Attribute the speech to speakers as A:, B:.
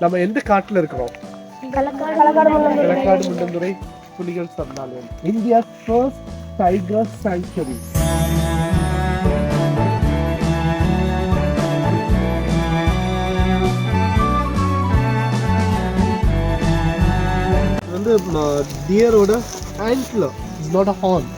A: நம்ம எந்த காட்டுல இருக்கிறோம்? களக்காடு முண்டந்துறை புலிகள் சரணாலயம். India first tiger sanctuary. வந்து டியரோட ஆண்ட்லர், இட்ஸ் நாட் அ ஹார்ன்.